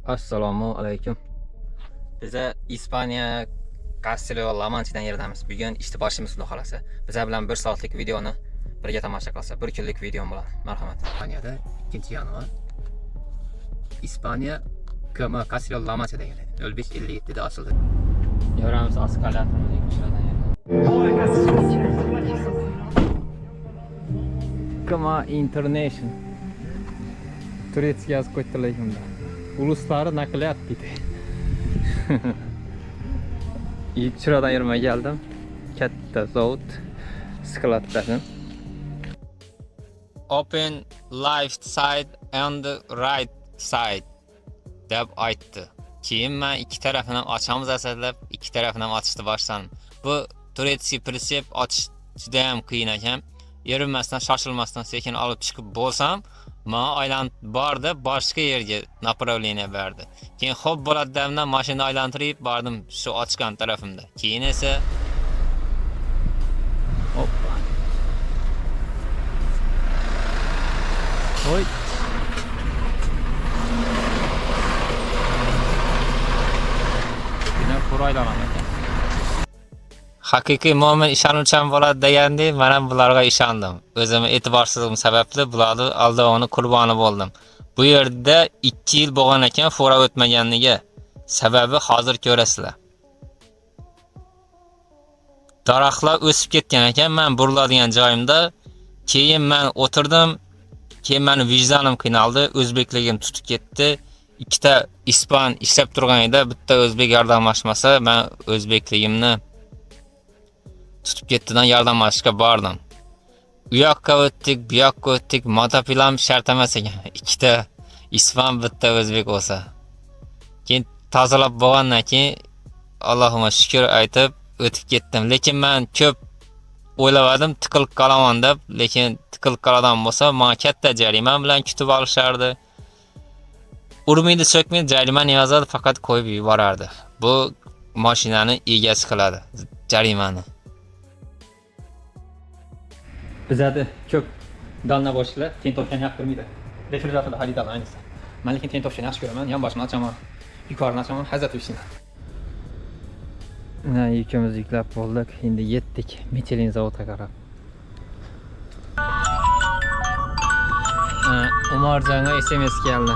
Assalomu alaykum. Biza Ispaniya Castilla La Manchadan yerdamiz. Bugun ishni boshlaymiz xudo xolasa. Biza bilan 1 soatlik videoni birga tomosha qilsa, 1 kunlik videom bilan. Marhamat. Ispaniyada 2-yanvar. Ispaniya Cama Castilla La Manchada yerda. 05:57 da ochildi. Yoramiz eskalatorni kuchlardan yerda. Cama International. Turkiya yozib qo'ydilar. Uluslari nakliyat dedi. İlk sıradan yerime geldim. Katta zavod skladdasin. Open left side and right side deb aytdi. Keyin men ikki tarafini ham ochamiz asadlab, ikki tarafini ham ochishni boshladim. Bu turetskiy prinsip ochish juda ham qiyin ekan. Erinmasdan, shoshilmasdan sekin olib chiqib bo'lsam, men aylanib bordi, boshqa yerga направление berdi. Keyin xo'p bo'ladi demdan mashina aylantirib bordim shu ochgan tarafimda. Keyin esa hoppa. Voy. Yine buraylanan ekan. Haqiqiy mo'min ishonuvchan bo'ladi degandek, men ham bularga ishondim. O'zim e'tiborsizligim sababli bularni aldovini qurboni bo'ldim. Bu yerda 2 yil bo'lgan ekan fora o'tmaganligi. Sababi hozir ko'rasizlar. Daraxtlar o'sib ketgan ekan, men buriladigan joyimda. Keyin men o'tirdim. Keyin meni vijdonim qiynaldi, o'zbekligim tutib ketdi. Ikkita ispan ishlab turgan edi, bitta o'zbek yordamlashmasa, men o'zbekligimni tutib ketdidan yordamlashishga bordim. U yoqqa o'tdik, bu yoqqa o'tdik, motopilam shart emas ekan. Ikkita ispan, bitta o'zbek bo'lsa. Keyin tozalab bo'lgandan keyin Allohumma shukr aytib o'tib ketdim. Lekin men ko'p o'ylavadim, tiqilib qolaman deb, lekin tiqilib qoladan bo'lsa, menga katta jarima bilan kutib olishardi. Urmaydi, so'kmaydi, jarimani yozadi, faqat qo'yib yuborardi. Bu mashinani egasi qiladi jarimani. Bizada ko'p dalna boshlar tentovchani yoqtirmaydi. Refrigeratorda xaridlar aynisi. Men lekin tentovchani yaxshi ko'raman. Yonboshini ochaman, yuqorini ochaman, hazat uysiman. Yukimizni yuklab bo'ldik. Endi yetdik Michelin zavodga qarab. Umarjonga SMS keldi.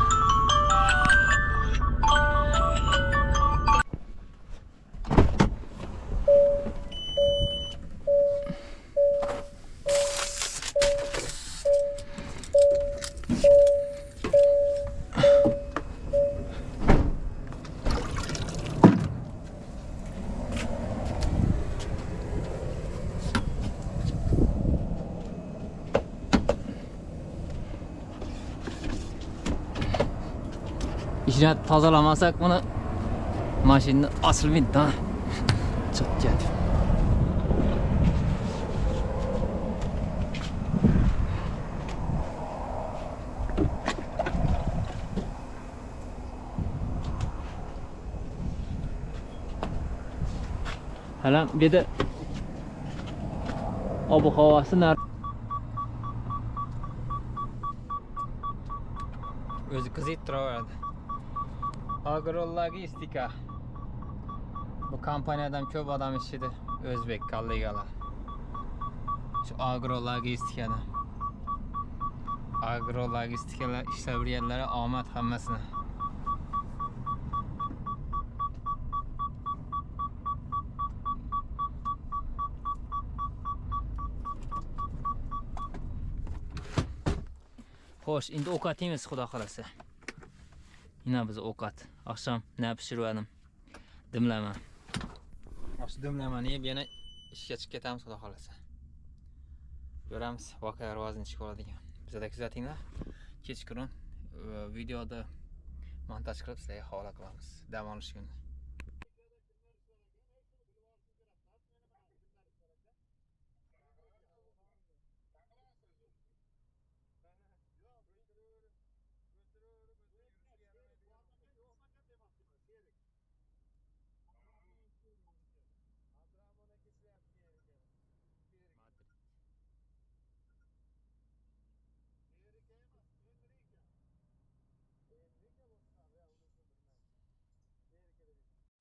İçine tozalamasak bunu maşinin asıl vinti ha. Çok geldi. Hala bir de bu havası nerede? Özü kızıyıp duruyordu. Agrologistika. Bu kampanyadan ko'p adam ishidi. O'zbek kollegalar. Shu agrologistikadan. Agrologistikalar ishlab yurganlari omad hammasini. Xo'sh, endi ovqat yeymiz xudo xolasa. Yine biz ovqat. Akşam ne pişirdim? Dimlama. Yaxshi dimlamani yeb yana ishga chiqib ketamiz xudo xolasa. Ko'ramiz, voqea rivojini chiqib oladigan. Bizda kuzatinglar. Kechqurun videoda montaj qilib sizlarga havola qilamiz. Dam olish kuni.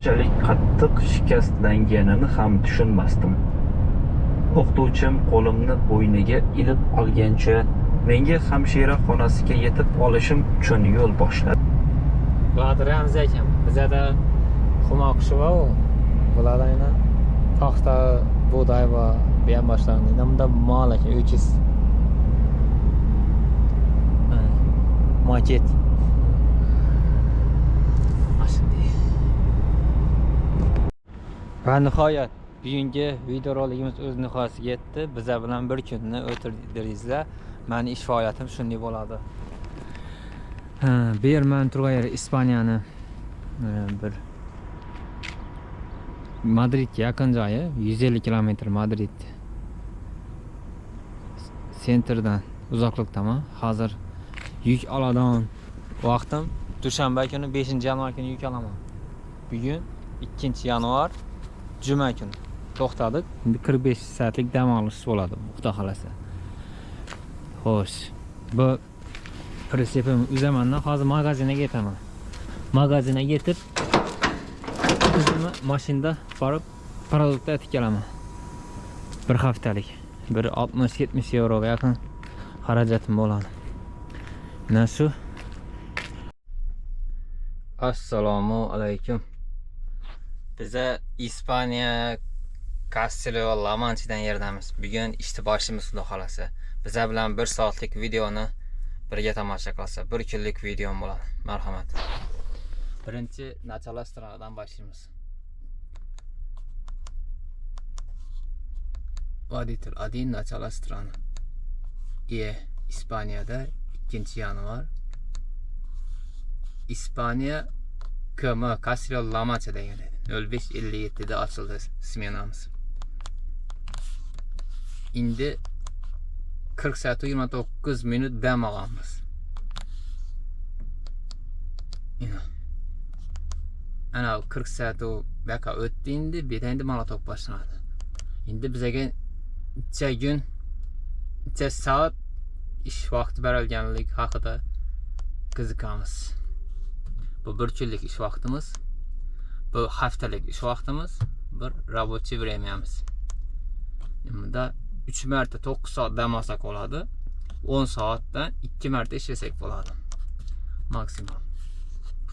Bunchalik qattiq shikastlanganini ham tushunmasdim. O'qituvchim qo'limni bo'yniga ilib olgancha menga hamshira xonasiga yetib olishim uchun yo'l boshladi. Bahadur Ramzi ekan. Bizada xuma qushi va bularni paxta, buğday va biyan boshlanadi. Bunda mol ekan 300. Maket. Va nihoyat bugungi videorolikimiz o'z nihoyasiga yetdi. Bizlar bilan bir kunni o'tirdingizlar. Meni ish faoliyatim shunday bo'ladi. Bu yer men turgan yer Ispaniyani bir Madridga yaqin joyi, 150 kilometr Madrid sentrdan uzoqlikdaman. Hozir yuk oladigan vaqtim dushanba kuni 5-yanvar kuni yuk olaman. Bugun 2-yanvar juma kuni to'xtadik. Endi 45 soatlik dam olish bo'ladi, xudo xolasa. Xo'sh, bu pritsepim uzamandan hozir magazinga ketaman. Magazinga yetib o'zimni mashinada borib produktni olib kelaman. Bir haftalik bir 60-70 yevroga yaqin xarajatim bo'ladi. Mana shu. Assalomu alaykum. Biza Ispaniya Castilla La Manchadan yerdamiz. Bugun ishni boshlaymiz, xudo xolasa. Biza bilan 1 soatlik videoni birga tomosha qilsa, 1 kunlik video bo'ladi. Marhamat. Birinchi Nachala stranadan boshlaymiz. Водитель 1 Nachala strana. İspanya'da 2-yanvar. İspanya KM Castilla La Mancha'da geldi. 05:57'de açıldı smenamız. İndi 40 saat 29 minut dam alamiz. Ana 40 saat o baka o'tdi endi, betayında malotok boshlanadi. Endi bizga necha kun, necha soat ish vaqti berilganlik haqida qiziqamiz. Bu 1 kunlik ish vaqtimiz, bu haftalik ish vaqtimiz, bir рабочий времяmiz. Bunda 3 marta 9 soat dam olsak bo'ladi. 10 soatdan 2 marta ishlasak bo'ladi. Maksimum.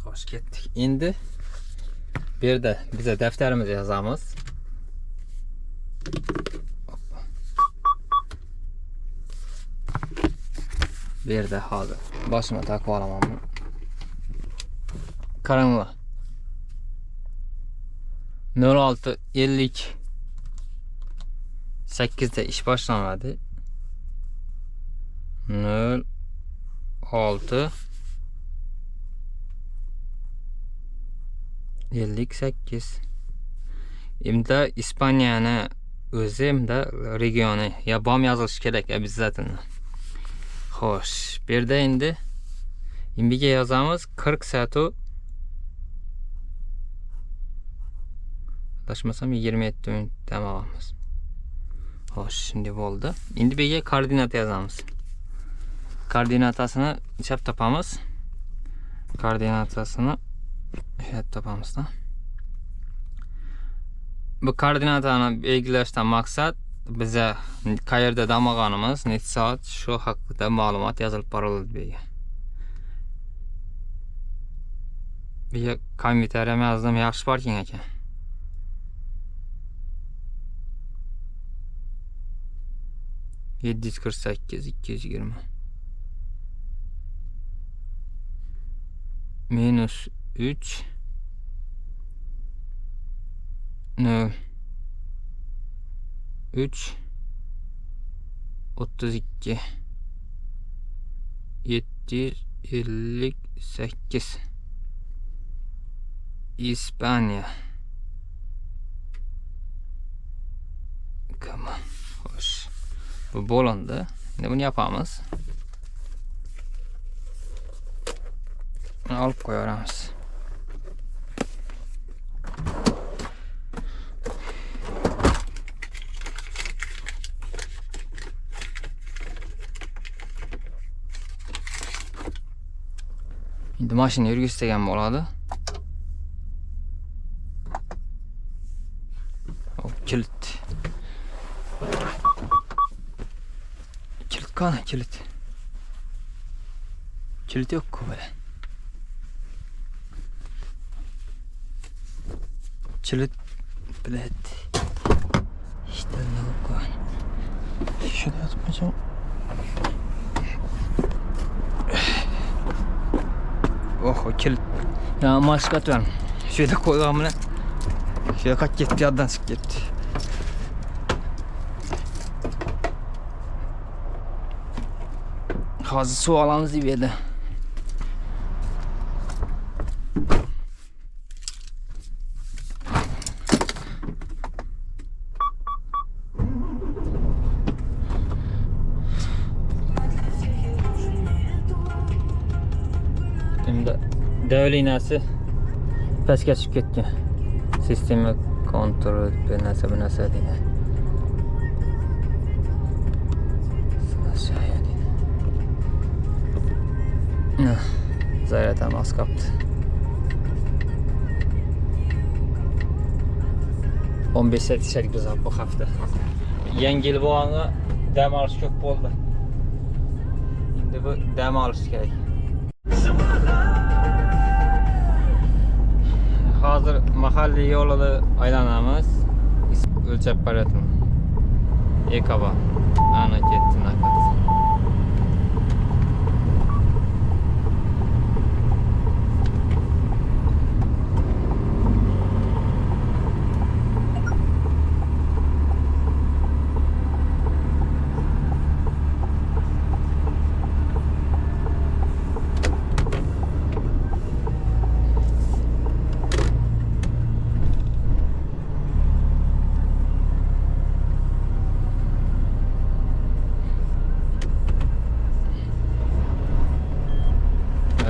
Xo'sh, ketdik. Endi bu yerda biza daftarimizga yozamiz. Bu yerda hozir boshimga taqib olaman. Qaranglar. 06:58'da ish boshlanadi. 06:58. Endi İspaniyani o'zi endi regioni ya bom yozilishi kerak обязательно. Xo'sh, bu yerda endi imbiga yozamiz 40 soat adashmasam 27 minut dam olamiz. Xo'sh, şimdi bo'ldi. Endi bu yerga koordinat yozamiz. Koordinatasini chap topamiz. Koordinatasini chap topamizda. Bu koordinatani belgilashdan maqsad biza qayerda dam olganimiz, necha soat shu haqida ma'lumot yozilib boriladi bu yerga. Bu yerga kompyuterim yozdim, yaxshi borking aka. -748-220 -3 0 3 32 758 İspanya. Come on. Hoş. Bu bolanda. Ne bunu yapamaz. Bunu alıp koyarız. Şimdi maşını yürgüstegen bo'ladi. kilit. Kilit qani kilit. Kilit yok ku böyle. Kilit bilet. İşte ne yok. Şunu yapacağım. Oh o kilit. Ya maşkat var. Şöyle koyalım lan. Şöyle kaç gitti yandan sık gitti. Hazır su alanınızı verdi. Şimdi devre iğnesi pastga tushib ketgan. Sistema kontrol bir narsa deydi. Zaten az kaptı. 15 saat işledik biz bu hafta. Yangi yil bo'lganga dam olish ko'p bo'ldi. Endi bu dam olish kerak. Hozir mahalliy yo'lida aylanamiz. O'lchab boryapman. Ekaba. Ana ketdi naqat.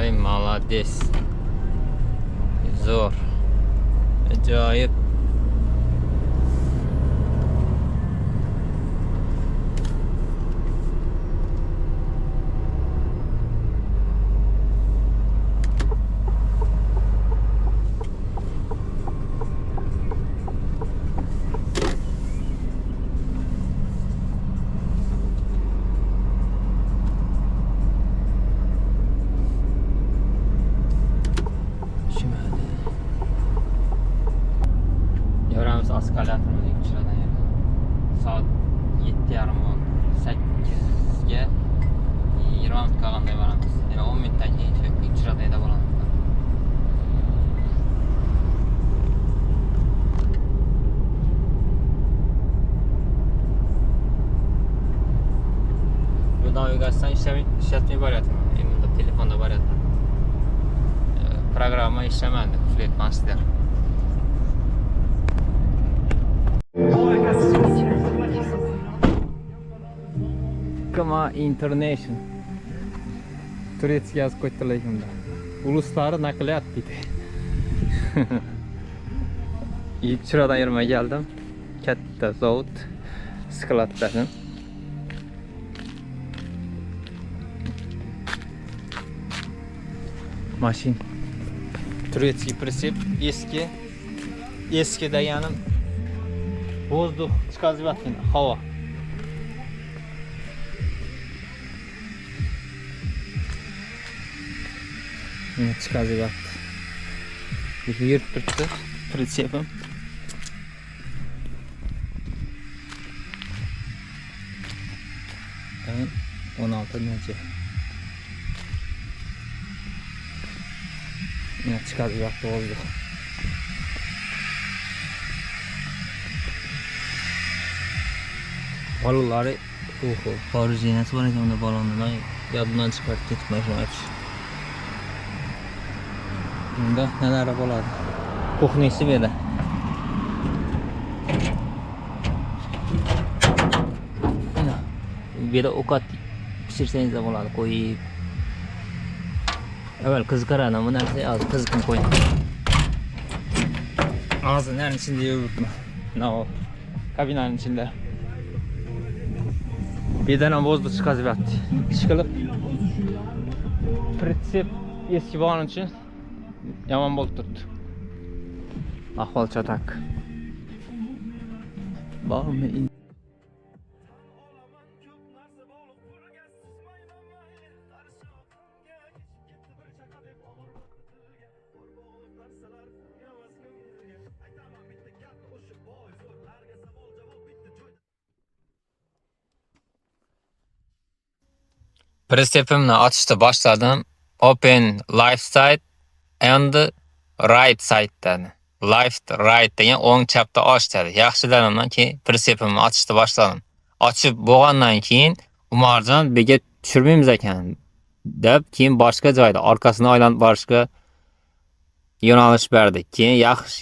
Ay malades. Zo'r. Ajoyib. Yoramiz eskalatorni uchradan yerda. Soat 7:30 bo'ldi. 8ga 20 minut qolganda boramiz. Yana 10 minutdan keyin uchradayda bo'lamiz. Bu navigatsiya ishlatmay boryapman. Endi telefonda boryapman. Programma ishlamadi. Fletmaster. Kama International Turkiya yozib qo'ydilar ekan. Uluslari nakliyat dedi. Chiradan yurmay geldim. Katta zavod skladdan. Mashin. Turkiya pritsep eski deganim воздух chiqazyapti, havo. Yine chiqazyapti. Yurib turibdi pritsepim. Ben 16 necha. Yine chiqazyapti vozdux. Balonları xorij iğnesi var ekan, balonni yodimdan chiqarib ketmayapti. Bunda neler bo'ladi? Kuxnisi bu yerda. Bu yerda ovqat pishirsangiz bo'ladi, qo'yib. Avval qiziqaradi, bu narsa hozir qiziqib qo'ying. Hozir nari ichida yuribman. Mana kabinaning ichida. Birden vozduk chiqazyapti. Ishqilib pritsep eski bo'lgani uchun yomon bo'lib turibdi. Ahvol chatak. bormi? Prestepimni ochishni boshladim. Open left side and right side dedi. Left right degan o'ng chapda och dedi. Yaxshilarimdan keyin prestepimni ochishni boshladim. Ochib bo'lgandan keyin Umarjon bega tushirmaymiz ekan deb keyin boshqa joyda orqasini aylanib borishga yo'nalish berdi. Keyin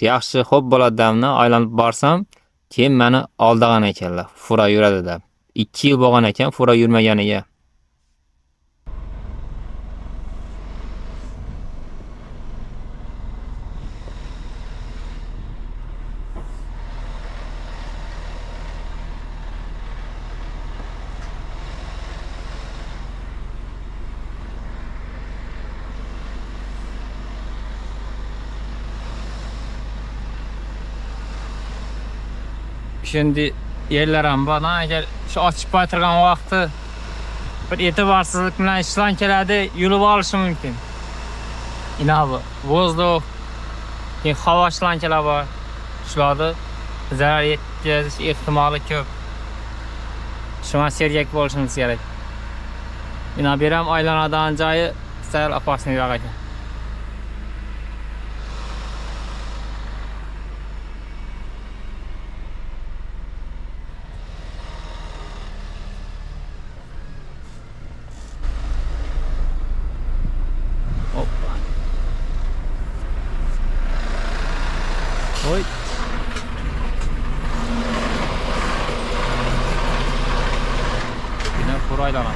yaxshi xo'p bo'ladi demni aylanib borsam, keyin meni oldigan ekanlar. Fura yuradi deb. 2 yil bo'lgan ekan fura yurmaganiga. Şimdi yerler ham bor. Agar shu ochib qo'ytirgan vaqti bir e'tiborsizlik bilan ishlan keladi, yulib olishi mumkin. Inabi, vozdux, havo ishlanchalar bor. Shularni zarar yetkazish ehtimoli ko'p. Shuna sergak bo'lishimiz kerak. Inabi ham aylanadigan joyi sal opasniyroq ekan. Oi. Yine burayla lan.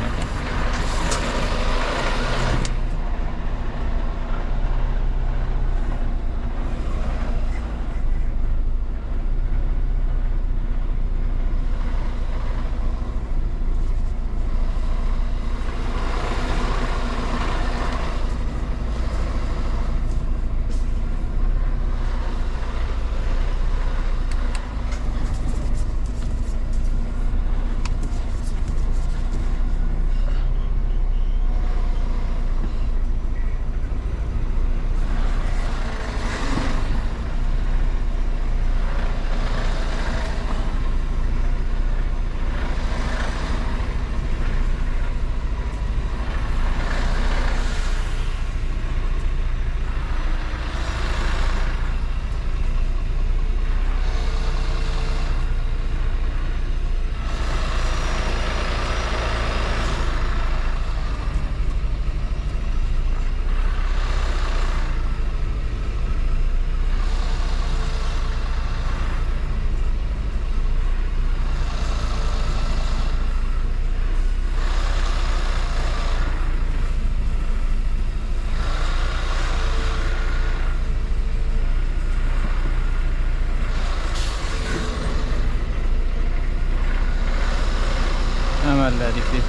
Emelledik biz.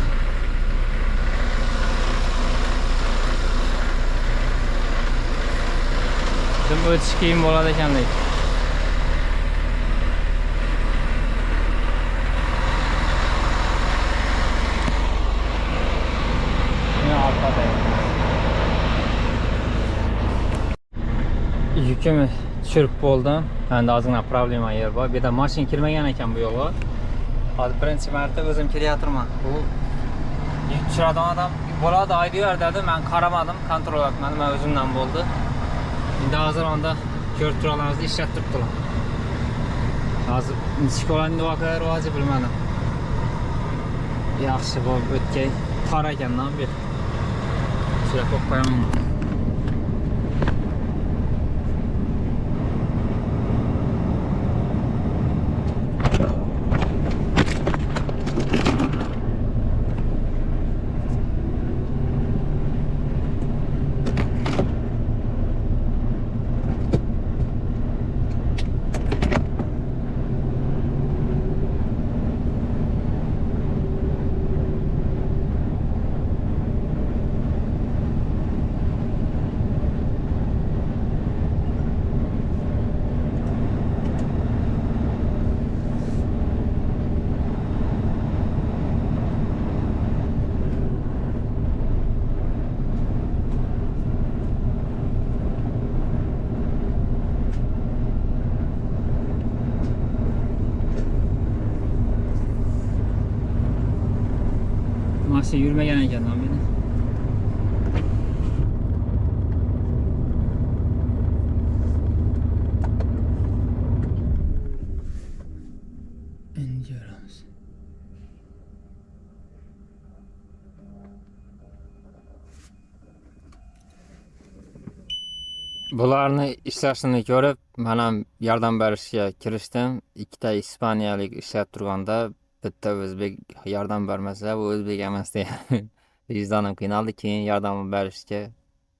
Şimdi ötüş kiyim bo'ladi ekan deydi. Yine arkada. Yükümü tushirib bo'ldim. Endi ozgina problema yer bor. Bu yerda mashina kirmagan ekan bu yo'lga. Hozir birinchi marta o'zim kelyapman. Bu yuk tushiradigan odam bo'ladi aydiyor dedi. Men qaramadim, kontrol etmadim. Men o'zimdan bo'ldi. Endi hozir onda ko'rib turganlaringizni ishlatib turibdilar. Hozir shkolani voqea rivoji bilmadim. Yaxshi bo'lib o'tgay tor ekandan bu. Shunga qo'yib qo'yaman. yaxshi yurmagan ekanman meni. Endi ko'ramiz. Bularni ishlashini ko'rib, men ham yordam berishga kirishdim. Ikkita ispaniyalik ishlab turganda, bitta o'zbek yordam bermasa, bu o'zbek emas deya vijdonim qiynaldi. Keyin yordam berishga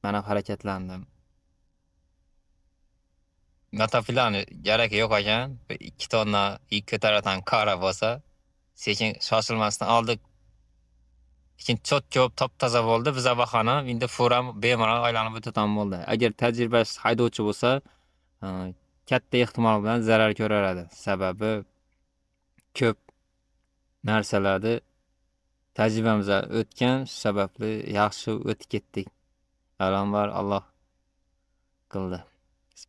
men ham harakatlandim. Motofilani keragi yo'q ekan. 2 tonna yuk ko'taradigan kara bo'lsa, sekin shoshilmasdan oldik. Lekin chot ko'p top-toza bo'ldi. Biza bahona endi furam bemalol aylanib o'tadigan bo'ldi. Agar tajribasiz haydovchi bo'lsa, katta ehtimol bilan zarar ko'raradi. Sababi ko'p narsalarni tajribamizdan o'tgan, sababli yaxshi o'tib ketdik. Avvalambor Alloh qildi.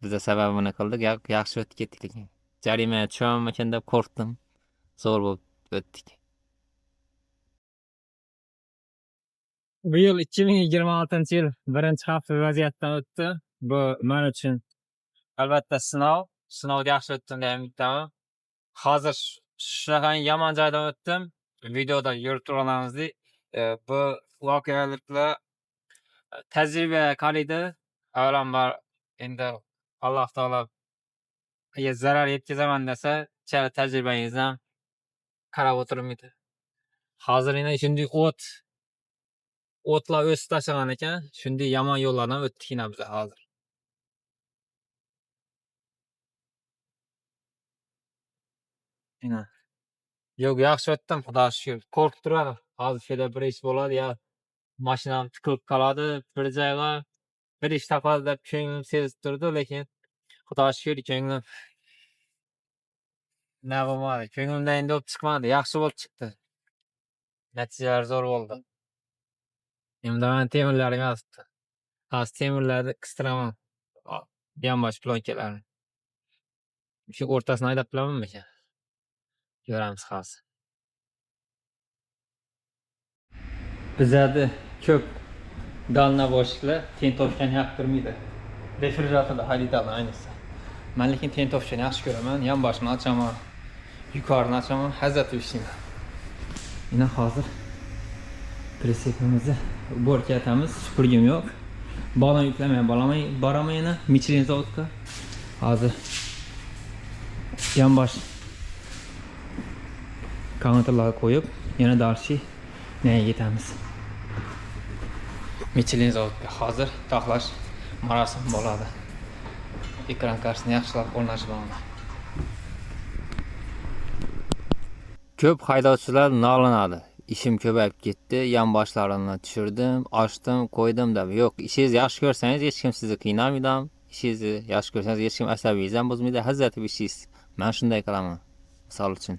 Biz de sababini qildik, yaxshi o'tib ketdik lekin. Jarima tushaman deb qo'rqdim. Zo'r bo'lib o'tdik. Bu yil 2026-yil birinchi hafta vaziyatdan o'tdi. Bu men uchun albatta sinov. Sinovda yaxshi o'tdim deya umiddaman. Hozir shunaqa yomon joydan o'tdim. Videoda ko'rib turganingizdek, bu voqealiklar tajriba qariydi. Avvalambor endi Alloh taolo agar zarar yetkazaman desa, chala tajribangizni ham qarab o'tirmaydi. Hozir yana shunday o'tlar o'sib tashlagan ekan, shunday yomon yo'llardan o'tdik biz hozir. Yo'q, yaxshi o'tdim, xudoga shukr. Qo'rqib turardim. Hozir shuda bir ish bo'ladi ya, mashinam tiqilib qoladi, bir joyga bir ish topadi deb ko'nglim sezib turdi, lekin xudoga shukr ko'nglim nima bo'lmadi. Ko'nglimdan endi o'p chiqmadi, yaxshi bo'lib chiqdi. Natijalar zo'r bo'ldi. Endi men temirlarim yozibdi. Hozir temirlarni qistiraman. Yonbosh plonkalarni. Shu o'rtasini haydab bilamanmikan? Ko'ramiz hozir. Bizada ko'p dalnavoshliklar tentovkani yoqtirmaydi. Refrigeratorda haydaydilar ayniqsa. Men lekin tentovkani yaxshi ko'raman. Yonboshini ochaman, yuqorini ochaman, hazat ishlayman. Yana hozir presepimizni borka atamiz, supurgim yo'q. Balon yuklamay boraman yana Michelin zavodga. Hozir yonbosh counterlarga qo'yib, yana darshi nega ketamiz. Michelin zavodga hozir taxlash marosimi bo'ladi. Ekran kartasini yaxshilab o'rnatishmoqman. Ko'p haydovchilar nollanadi. İşim ko'payib ketdi, yonboshlarini tushirdim, ochdim, qo'ydim deb. Yo'q, ishingizni yaxshi ko'rsangiz hech kim sizni qiynamaydi. Ishingizni yaxshi ko'rsangiz hech kim asabingizni ham buzmaydi, hazzatlab ishlaysiz. Men shunday qilaman. Misol uchun.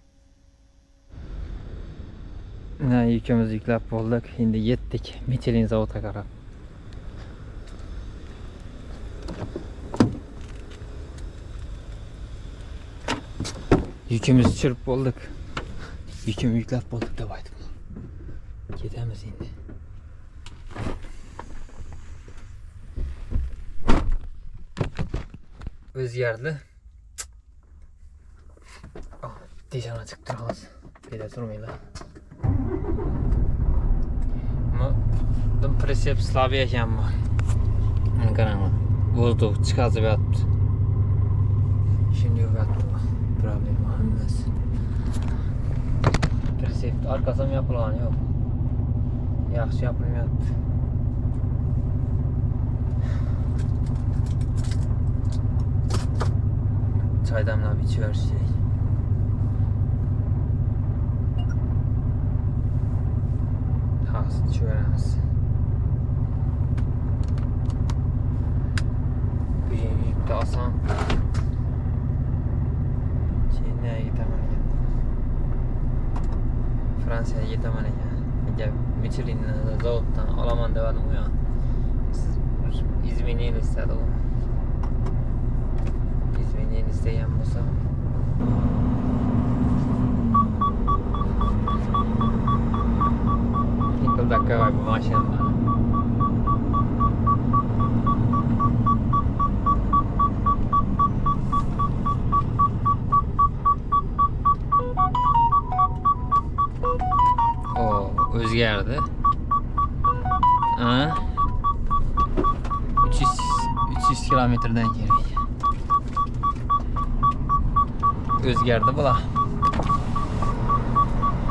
Yukimizni yuklab bo'ldik, endi yetdik Michelin zavodga qarab. Yukimizni tushirib bo'ldik. Yukimni yuklab bo'ldik deb aytdim. Ketamiz endi. O'zgardi. Tejana chiqib turamiz. Peda turmaylar. Bundan presep slabый ekanmi? Mana qaranglar. Vozduk chiqazib yotibdi. Şimdi yotibdi. Problema emas. Presep arkasi ham yopilgan yo'q. Yaxshi yopilmayapti. Choy damlab ichiverish kerak. Hozir ichaveramiz. Bu yukni olsam Chinaga yetaman ekan. Fransiyaga yetaman ekan. Michelin zavoddan olaman dedim u ya. Izmeniyni istedi u. Izmeniyni istegan bo'lsa. Zapravka var bu maşinada. O o'zgardi. Ha? 300 kilometrdan kerak. O'zgardi bular.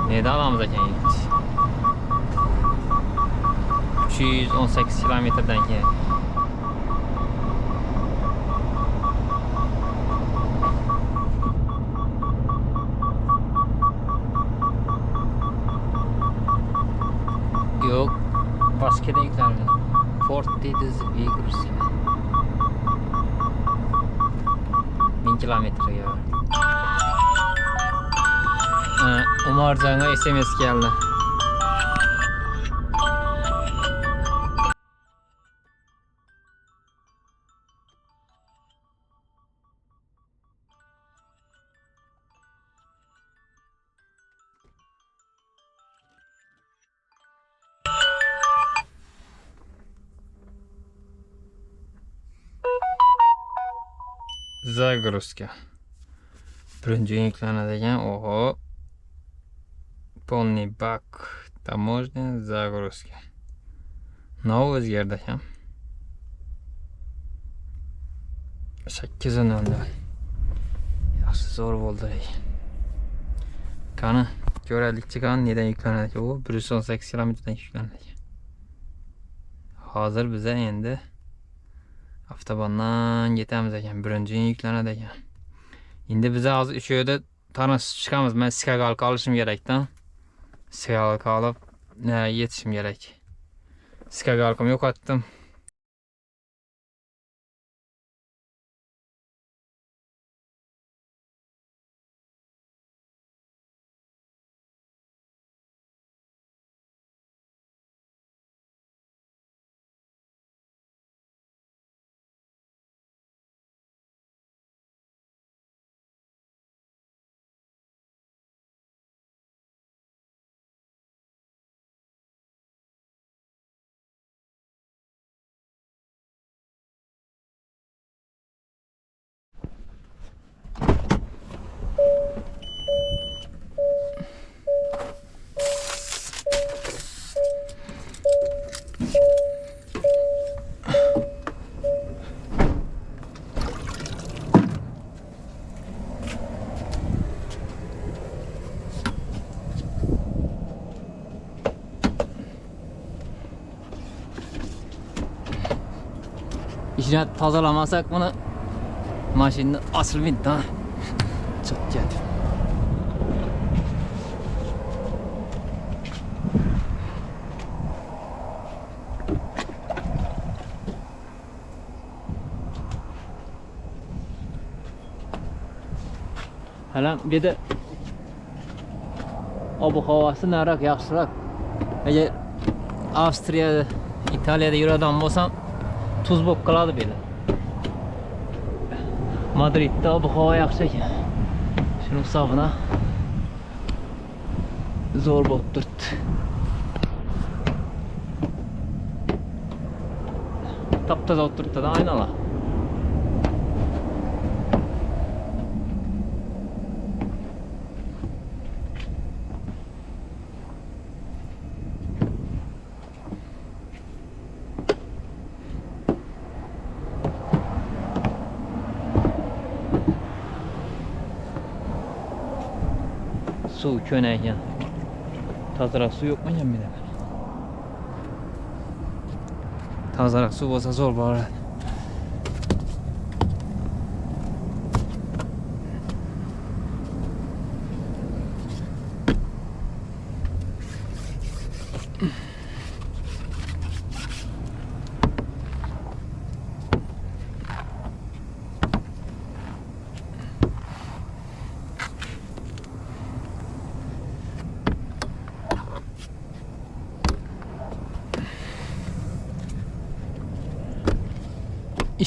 Neda olamiz ekan? 318 kilometrdan kerak. Yo'q, boshqa deyiladi. Ford dedi Vigors. 1000 kilometrga var. Umarcan'a SMS geldi. Загрузка. Birinchi yuklanadigan, oho. Полный бак. Таможня, загрузка. Nov o'zgardi ham. 8:00. Yaxshi zo'r bo'ldi. Qani, ko'raylikchi qani nedan yuklanadi? U 118 kilometrdan yuklanadi. Hozir biza endi avtobandan ketamiz ekan, birinchi yuklanadi ekan. Endi biz hozir o'sha yerda tanishib chiqamiz. Men Skagalka olishim kerakdan. Skagalka olib yetishim kerak. Skagalkam yo'qotdim. İçine tozalamasak bunu maşinin asıl bitti ha. Çok geldi. Hala bir de obu havası narak yaxshiroq. Eğer Avstriyada, İtalyada yuradigan bo'lsam tuz bo'lib qoladi bu yerda. Madridda ob-havo yaxshi ekan. Shuning hisobidan zo'r bo'lib turibdi. Top-toza bo'lib turibdi-da aynalar. Su könek ekan. Tozaroq suv yo'qmi ekan bu yerda? Tozaroq suv bo'lsa zo'r bo'ladi.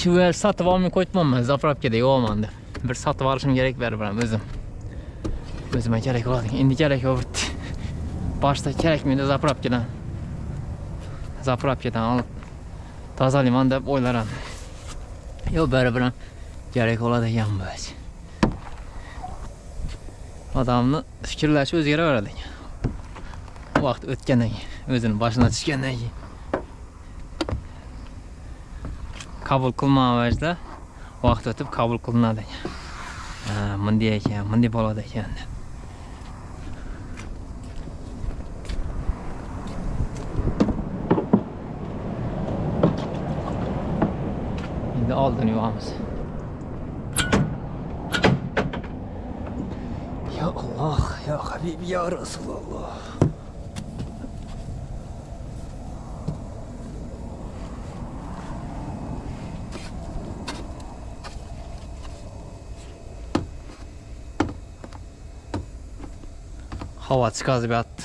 Şu ver satıp almayı koytmam ben. Zapravka'da yoğamandı. Bir satıp alışım gerek ver bana özüm. Özüme gerek oldu. Şimdi gerek oldu. Başta gerek miydi Zapravka'dan? zaprab ketaman, tozalayman deb o'ylaram. Yo, baribir ham kerak bo'ladi ekan bu ish. Odamni fikrlashi o'zgaraveradi ekan. Vaqt o'tgandan keyin, o'zini boshini tushgandan keyin. Qabul qilmavajda vaqt o'tib qabul qilinadi ekan. Bunday ekan, bunday bo'ladi ekan. Endi oldin yuvamiz. Ya Allah, ya Habib, ya Rasulullah. Hava chiqazib yotdi.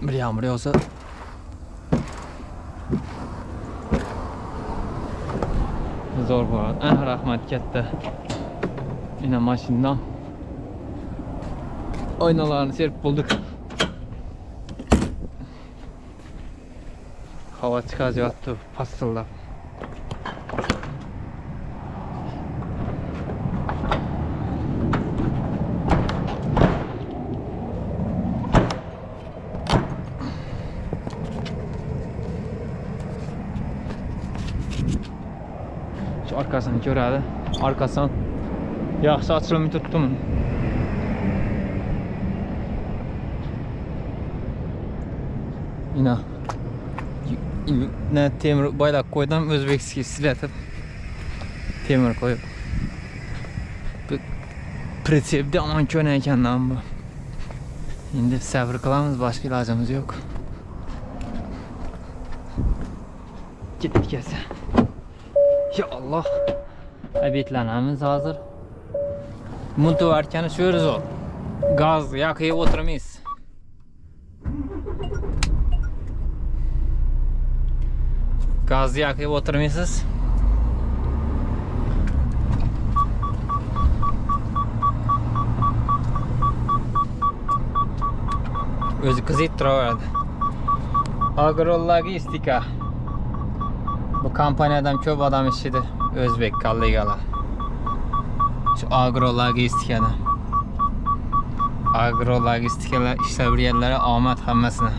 Bir yağmur yağsa zor bo'ladi. Rahmat katta. Yine mashinadan oynalarni serp bulduk. Hava chiqazyapti pastillab. Şu arkasını ko'radi. Arkasından yaxshi ochilmay turibdimi? Yine temir baylak qo'ydim, o'zbekskiy silatib temir qo'yib. Pritsepda aman ko'na ekandan bu. Endi sabr qilamiz, boshqa ilojimiz yo'q. Ketdik kelsa. Ya Allah. Obetlanamiz hozir. Muntu arkani shu yerda. Gaz yoqib o'tirmaysiz. Gaz yoqib o'tirmaysiz. O'zi qizib turaveradi. Agrologistika. Bu kompaniyadan ko'p odam ishlaydi, o'zbek kollegalar. Shu agrologistikadan. Agrologistikalar ishlab yurganlarga omad hammasini.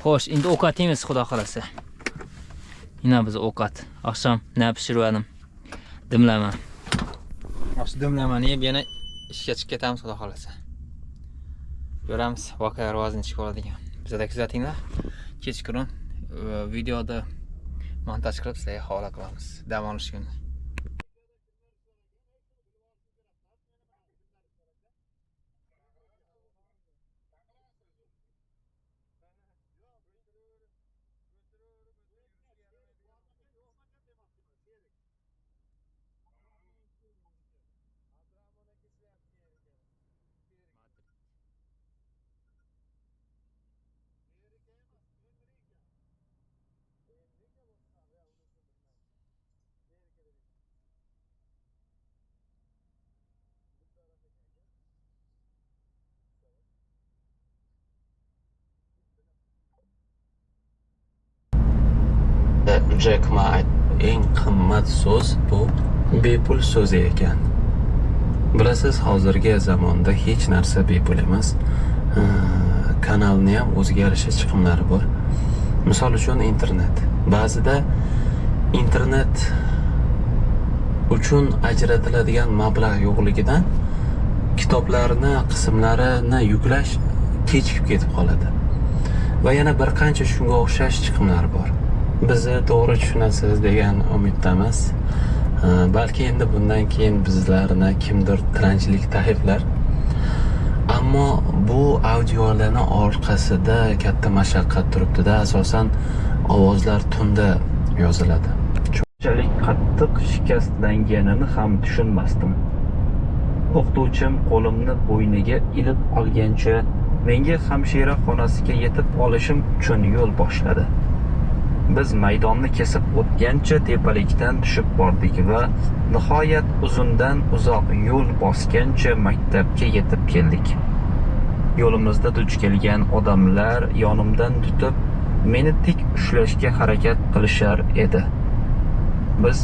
Xo'sh, endi ovqat yeymiz, xudo xolasa. Yine biz ovqat. Akşam ne pishirdim? Dimlama. Shu dimlamani yeb yana ishga chiqib ketamiz, xudo xolasa. Ko'ramiz, voqea rivojini chiqib oladigan. Bizda kuzatinglar. Kechqurun videoda montaj qilib sizlarga havola qilamiz. Dam olish kuni. Jack Ma eng qimmat so'z bu bepul so'zi ekan. Bilasiz, hozirgi zamonda hech narsa bepul emas. Kanalni ham o'zgarishi chiqimlari bor. Misol uchun internet. Ba'zida internet uchun ajratiladigan mablag' yo'qligidan kitoblarni qismlarini yuklash kechikib ketib qoladi. Va yana bir qancha shunga o'xshash chiqimlar bor. Bizni to'g'ri tushunasiz degan umiddamiz. Balki endi bundan keyin bizlarni kimdir tilanchilik taqiqlar. Ammo bu audiolarning orqasida katta mashaqqat turibdi-da. Asosan ovozlar tunda yoziladi. Shunchalik qattiq shikastlanganini ham tushunmasdim. O'qituvchim qo'limni bo'yniga ilib olgancha menga hamshira xonasiga yetib olishim uchun yo'l boshladi. Biz maydonni kesib o'tgancha tepalikdan tushib bordik va nihoyat uzundan uzoq yo'l bosgancha maktabga yetib keldik. Yo'limizda duch kelgan odamlar yonimdan tutib, meni tik ushlashga harakat qilishar edi. Biz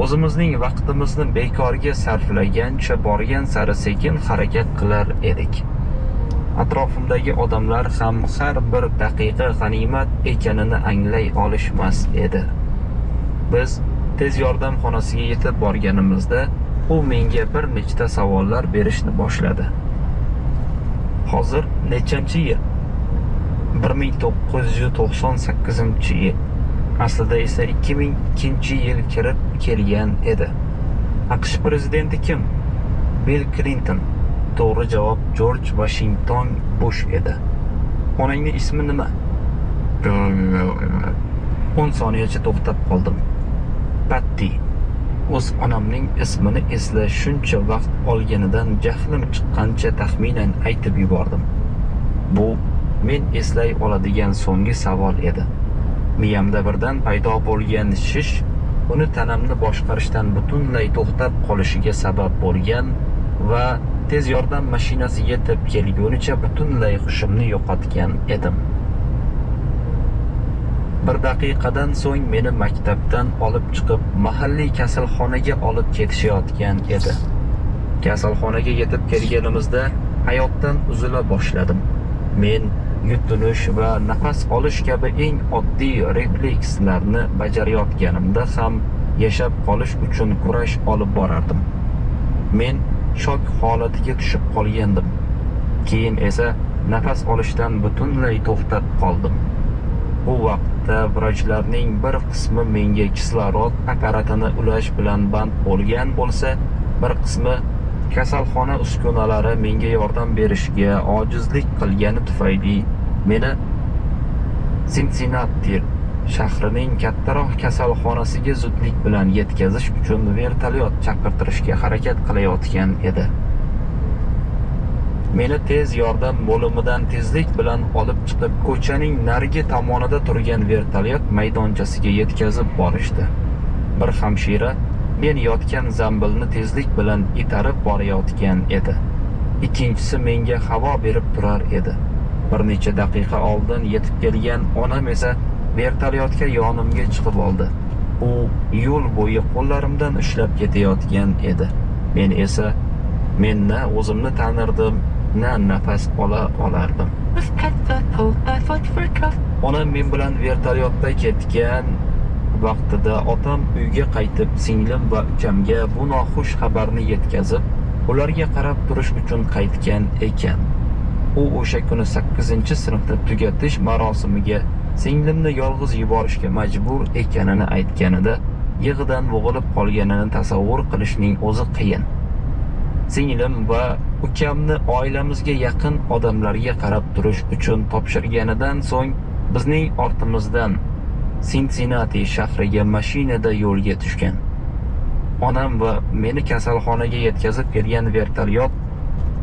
o'zimizning vaqtimizni bekorga sarflagancha borgan sari sekin harakat qilar edik. Atrofimdagi odamlar ham har bir daqiqa g'animat ekanini anglay olishmas edi. Biz tez yordam xonasiga yetib borganimizda u menga bir nechta savollar berishni boshladi. Hozir nechanchi yil? 1998-yil. Aslida esa 2002-yil kirib kelgan edi. AQSh prezidenti kim? Bill Clinton. To'g'ri javob George Washington Bush edi. Onangning ismi nima? 10 soniyacha to'xtab qoldim. Patty. O'z onamning ismini eslash shuncha vaqt olganidan jahlim chiqqancha taxminan aytib yubordim. Bu men eslay oladigan so'nggi savol edi. Miyamda birdan paydo bo'lgan shish uni tanamni boshqarishdan butunlay to'xtab qolishiga sabab bo'lgan va tez yordam mashinasi yetib kelgunicha butunlay hushimni yo'qotgan edim. Bir daqiqadan so'ng meni maktabdan olib chiqib mahalliy kasalxonaga olib ketishayotgan edi. Kasalxonaga yetib kelganimizda hayotdan uzila boshladim. Men yutinish va nafas olish kabi eng oddiy reflekslarni bajarayotganimda ham yashab qolish uchun kurash olib borardim. Men shok holatiga tushib qolgandim. Keyin esa nafas olishdan butunlay to'xtab qoldim. Bu vaqtda vrachlarning bir qismi menga kislorod apparatini ulash bilan band bo'lgan bo'lsa, bir qismi kasalxona uskunalari menga yordam berishga ojizlik qilgani tufayli meni Cincinnati shahrining kattaroq kasalxonasiga zudlik bilan yetkazish uchun vertolyot chaqirtirishga harakat qilayotgan edi. Meni tez yordam bo'limidan tezlik bilan olib chiqib ko'chaning narigi tomonida turgan vertolyot maydonchasiga yetkazib borishdi. Bir hamshira men yotgan zambilni tezlik bilan itarib borayotgan edi. Ikkinchisi menga havo berib turar edi. Bir necha daqiqa oldin yetib kelgan onam esa vertolyotga yonimga chiqib oldi. U yo'l bo'yi qo'llarimdan ushlab ketayotgan edi. Men esa na o'zimni tanirdim, na nafas ola olardim. Onam men bilan vertolyotda ketgan vaqtida otam uyga qaytib singlim va ukamga bu noxush xabarni yetkazib, ularga qarab turish uchun qaytgan ekan. U o'sha kuni 8-sinfni tugatish marosimiga singlimni yolg'iz yuborishga majbur ekanini aytganida yig'idan bo'g'ilib qolganini tasavvur qilishning o'zi qiyin. Singlim va ukamni oilamizga yaqin odamlarga qarab turish uchun topshirganidan so'ng bizning ortimizdan Cincinnati shahriga mashinada yo'lga tushgan. Onam va meni kasalxonaga yetkazib kelgan vertolyot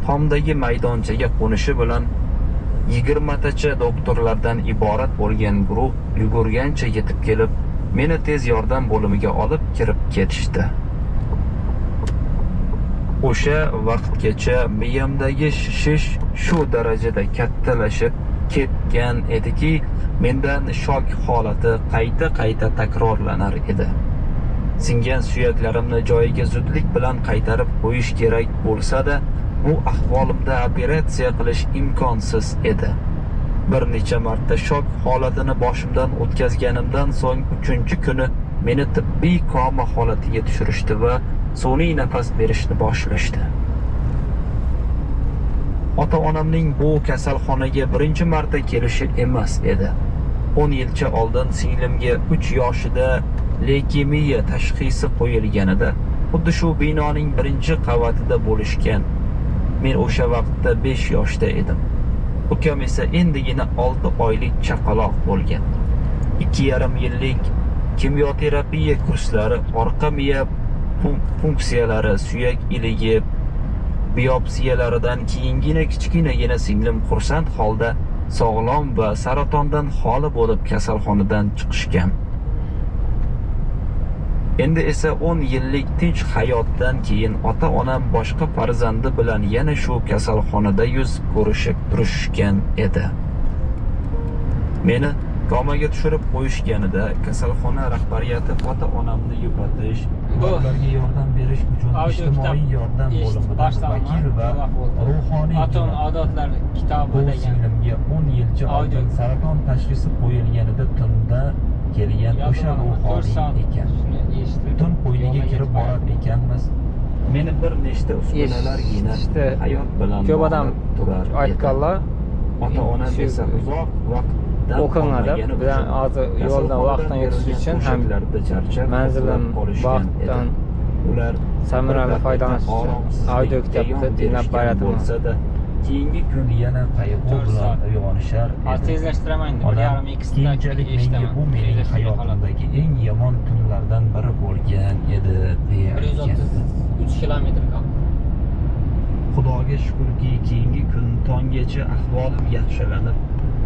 tomdagi maydonchaga qo'nishi bilan 20 tacha doktorlardan iborat bo'lgan guruh yugurgancha yetib kelib, meni tez yordam bo'limiga olib kirib ketishdi. O'sha vaqtgacha miyamdagi shishish shu darajada kattalashib, ketgan ediki, mendan shok holati qayta takrorlanar edi. Singan suyaklarimni joyiga zudlik bilan qaytarib qo'yish kerak bo'lsa-da, bu ahvolimda operatsiya qilish imkonsiz edi. Bir necha marta shok holatini boshimdan o'tkazganimdan so'ng 3-kuni meni tibbiy koma holatiga tushirishdi va sun'iy nafas berishni boshlashdi. Ota-onamning bu kasalxonaga birinchi marta kelishi emas edi. 10 yilcha oldin singlimga 3 yoshida leykemiya tashxisi qo'yilganida xuddi shu binoning birinchi qavatida bo'lishgan. Men o'sha vaqtda 5 yoshda edim. Ukam esa endigina 6 oylik chaqaloq bo'lgan. 2,5 yillik kimyoterapiya kurslari, orqa miya funksiyalari, suyak iligi biopsiyalaridan keyingina kichkinagina singlim xursand holda sog'lom va saratondan xoli bo'lib kasalxonadan chiqishgan. Endi esa 10 yillik tinch hayotdan keyin ota-onam boshqa farzandi bilan yana shu kasalxonada yuz ko'rishib turishgan edi. Meni komaga tushirib qo'yishganida kasalxona rahbariyati ota-onamni yupatish, ularga yordam berish uchun ijtimoiy yordam bo'limidan vakil va ruhoniy atom odatlar kitobi degan singlimga 10 yilcha oldin saraton tashxisi qo'yilganida tunda kelgan o'sha ruhoniy ekan. Tun qo'yniga kirib borar ekanmiz. Meni bir nechta uskunalargina hayot bilan ko'p odam turar aytganlar, ota-onam esa uzoq vaqtdan o'qilmadi. Bilan hozir yo'ldan vaqtdan yetish uchun ham manzilim vaqtdan ular samarali foydalanish uchun audio kitobni dinlab boryapman. Keyingi kun yana qayg'u bilan uyg'onishar edi. Tezlashtiraman deb 1,5 keyinchalik menga bu mening hayotimdagi eng yomon tunlardan biri bo'lgan edi deya 133 kilometr qoldi. Xudoga shukrki, keyingi kun tonggacha ahvolim yaxshilanib,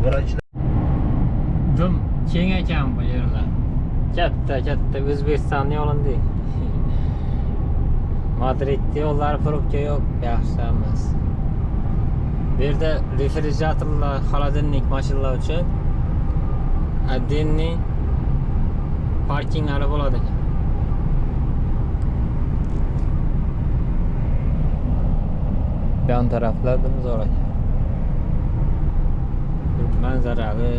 vrachlar Dum keng ekan bu yerlar. Katta O'zbekistonning yo'lindi. Madridda yo'llar probka yo'q, yaxshi emas. Bu yerda refrigeratorlar, xolodilnik mashinalar uchun отдельный parkinglari bo'ladi ekan. Yan taraflar zo'r ekan. Manzarali,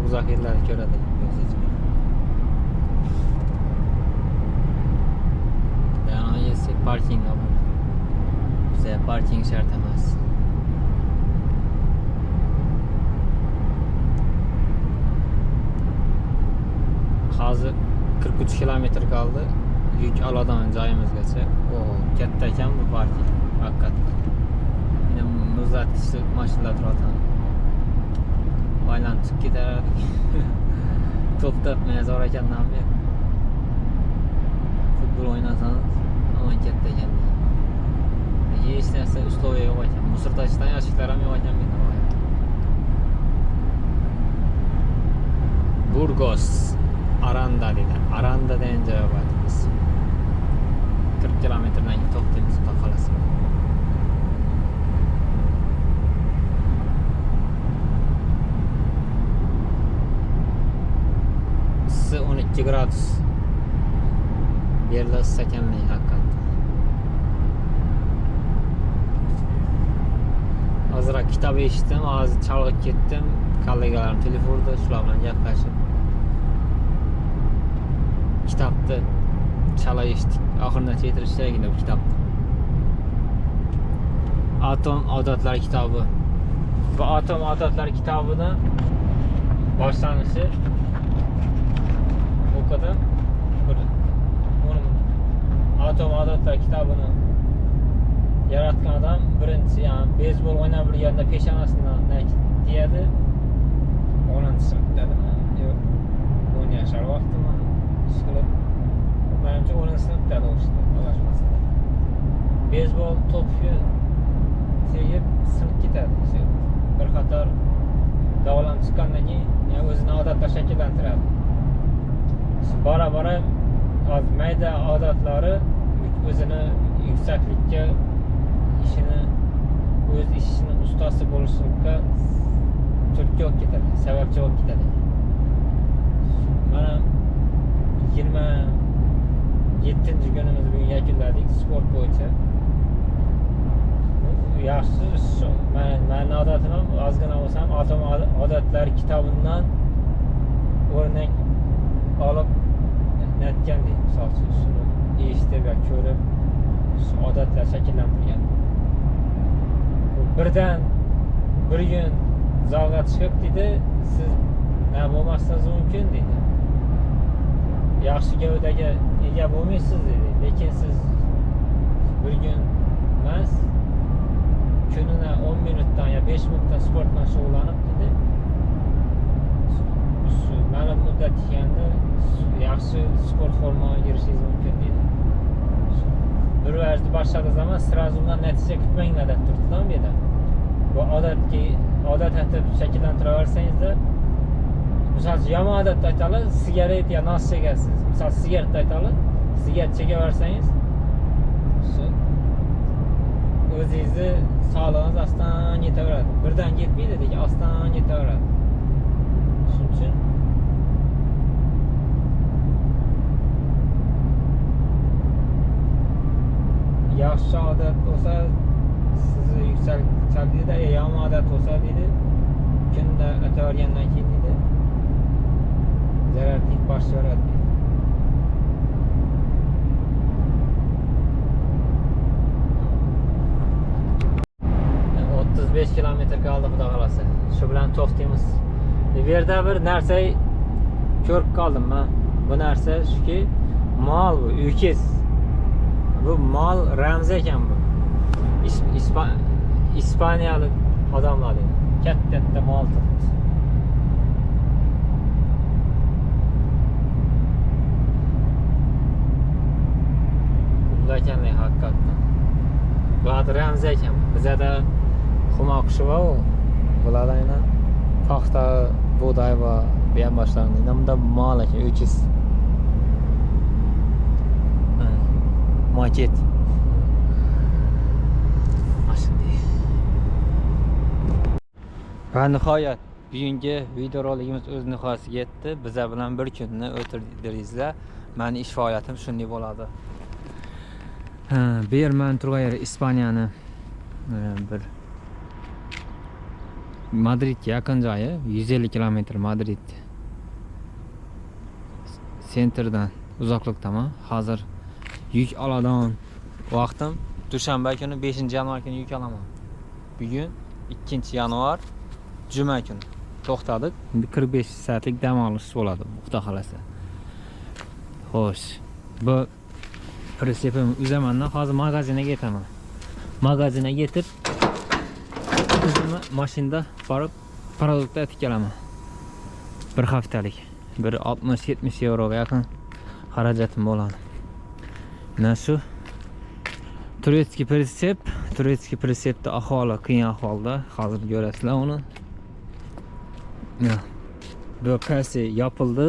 uzoq yerlarni ko'radi. Yana esa parking bor. Bizda parking shart emas. Hozir 43 kilometr qoldi. Yuk oladigan joyimizgacha. O, katta ekan bu parking. Haqiqatdan. Yana muzlatkichli mashinalar turadi. Baylanib chiqib ketardik. To'p mazor ekandan beri. Futbol o'ynasangiz, aman katta ekan. Hech narsa usloviy yo'q ekan. Musor tashishdan yoshliklar ham yo'q ekan menda. Burgos Aranda dedi. Aranda degan joy bor biz. 40 kilometrdan keyin to'xtaymiz, xudo xolasa. Issiq 12 gradus. Yerlar issiqkanli haqiqatdan. Hozir kitob eshitdim, hozir chalg'ib ketdim. Kollegalarim telefonda shular bilan gaplashib kitobni chala eshitdik. Oxirigacha yetirishdi bu kitobni. Atom odatlari kitobi. Bu atom odatlari kitobini boshlanishi o'qidim. Atom odatlari kitobini yaratgan odam birinchi, ya'ni beysbol o'ynab yurganda peshonasidan deyadi. 10-sinf dedim. Yo'q. 10 yoshlar vaqtimi? Ishqilib. Menimcha 10-sinf dedi o'shda, adashmasam. Beysbol to'pga tegib sinib ketadi. Bir qator davolanib chiqqandan keyin o'zini odatlar shakllantiradi. Bora-bora mayda odatlari o'zini yuksaklikka o'z ishini ustasi bo'lishga turtga olib ketadi, sababchi olib ketadi. Mana 27-kunimizni bugun yakunladik sport bo'yicha. Yaxshi, meni odatim ham ozgina bo'lsa ham Atom odatlar kitobidan o'rnak olib netgan deydi. Misol uchun shuni eshitib va ko'rib shu odatlar shakllantirgan. Birdan bir gün zalga chiqib dedi, siz nima bo'lmasligingiz mumkin dedi. Yaxshi gavdaga ega bo'lmaysiz dedi. Lekin siz bir gün emas, kunina 10 minutdan ya 5 minutdan sport bilan shug'ullanib dedi. Shu ma'lum muddat deganda yaxshi sport formaga kirishingiz mumkin dedi. Bir vazni boshlagan zaman sразу undan natija kutmanglar deb turdidan bu yerda. Bu odat etib shakllantiraversangizda, misol uchun yomon odatda aytaylik, sigaret ya nos chekasiz. Misol sigaret aytaylik, sigaret chekaversangiz, o'zingizni sog'lig'ingiz astan yetaveradi. Birdan ketmaydi, lekin astan yetaveradi. Shuning uchun yaxshi odat bo'lsa sizni yuksaltadi, yomon odat bo'lsa deydi, kunda o'tavergandan keyin deydi, zarar teng boshlayveradi. 35 kilometr qoldi xudo xolasa. Shu bilan to'xtaymiz. Bu yerda bir narsa ko'rib qoldim men. Bu narsa shuki, mol bu, uykiz. Bu mol ramzi ekan bu. İspaniyalik odamlar deydi. Katta mol turibdi. Qullar ekanlar haqiqatdan. Bu ramzi ekan. Bizda xuma qushi bor, bularda yana paxta, buğday va buyon boshlarida bunda mol ekan, uykiz. Maket. Va nihoyat bugungi videorolikimiz o'z nihoyasiga yetdi. Bizlar bilan bir kunni o'tirdingizlar. Meni ish faoliyatim shunday bo'ladi. Bu yer men turgan yer Ispaniyani bir Madridga yaqin joyi, 150 kilometr Madrid. Sentrdan uzoqlikdaman. Hozir yuk oladigan vaqtim dushanba kuni 5-yanvar kuni yuk olaman. Bugun 2-yanvar juma kuni to'xtadik. Endi 45 soatlik dam olish bo'ladi, xudo xolasa. Xo'sh, bu pritsepim uzamandan hozir magazinga ketaman. Magazinga yetib o'zimni mashinada borib produktlar olib kelaman. Bir haftalik bir 60-70 euroga yaqin xarajatim bo'ladi. Mana shu turetskiy pritsepda ahvoli qiyin ahvolda. Hozir ko'rasizlar uni. Bu kasi yopildi.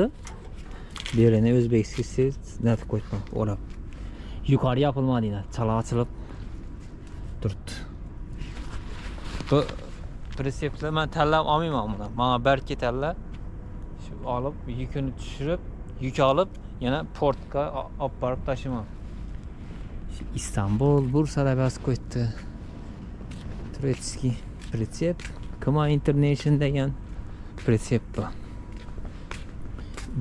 Bu yerini o'zbekskiy natib qo'ydim, o'rab. Yuqori yopilmadi, chala ochilib turibdi. Bu pritseplar men tanlab olmayman buni. Menga bar ketadilar. Shu olib, yukini tushirib, yuk olib, yana portga olib borib tashiyman. İstanbul, Bursa'da bas qo'ydi. Turetskiy pritsep, Kuma International degan pritsep bu.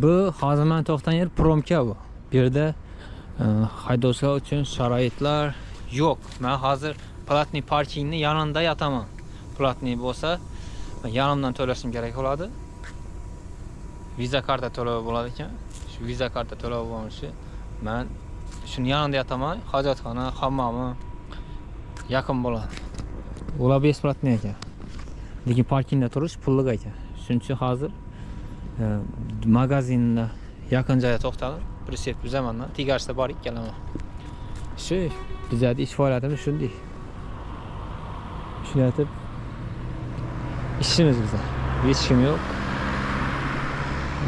Bu hozir men to'xtagan yer promka bu. Bu yerda haydovchilar uchun sharoitlar yo'q. Men hozir platniy parkingni yonida yotaman. Platniy bo'lsa, yonimdan to'lashim kerak bo'ladi. Viza karta to'lovi bo'ladi ekan. Shu viza karta to'lovi bo'lishi men shuni yonida yotaman. Hojatxona, hammomi yaqin bo'ladi. Ular besplatniy ekan. Lekin parkingda turish pullik ekan. Shuning uchun hozir magazinda yaqin joyga to'xtalib, pritsep uzamandan tegashda borib kelaman. Shu bizda ish faoliyatimiz shunday. Shuni aytib ishimiz bizda. Hech kim yo'q.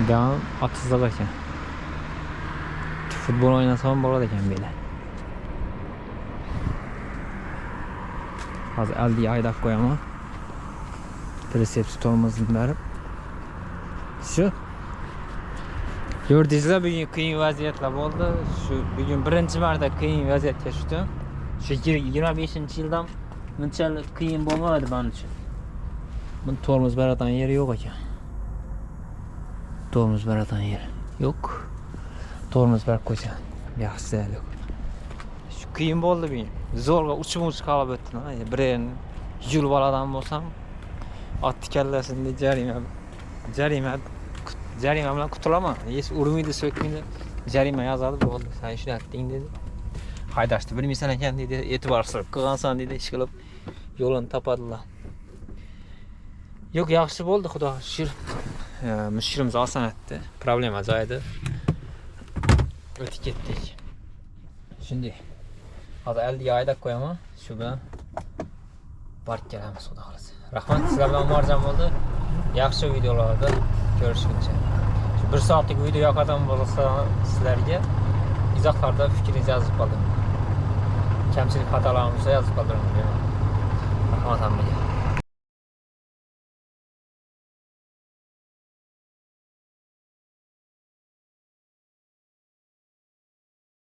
Davom otsizlik ekan. Futbol o'ynasam bo'ladi ekan belə. Hozir Aldiga haydab qo'yaman. Trisepsi tormozini berib. Shu. Gördingizlar, bugun qiyin vaziyatlar bo'ldi. Shu bugun birinchi marta qiyin vaziyatga tushdim. Shu 25-yildan bunchalik qiyin bo'lmadi men uchun. Buni tormoz beradigan yeri yo'q ekan. Tormoz beradigan yeri yo'q. Tormoz berib qo'ysa yaxshi edi. Shu qiyin bo'ldi bugun. Zo'rg'a uchib qolib o'tdim. Birin yul boladan bo'lsam, otni kallasini jarima bilan qutulaman. Hech urmaydi, so'kmaydi. Jarima yozadi, bo'ldi. Sen ishlatding dedi. Haydashni bilmaysan ekan dedi. E'tiborsiz qilgansan dedi, ish qilib yo'lini topadilar. Yo'q, yaxshi bo'ldi, xudoga shukr. Mushkilimiz oson etdi. Problema joyida. O'tib ketdik. Shunday. Hozir Aldiga haydab qo'yaman. Shu bilan borib kelamiz, xudo xolasa. Rahmat, sizlar bilan Umarjon bo'ldi. Yaxshi videolarda ko'rishguncha. Shu 1 soatlik video yoqadan bo'lsa sizlarga izohlarda fikringizni yozib qoldiring. Kamchilik xatolarimizni yozib qoldiring. Rahmat hammaga.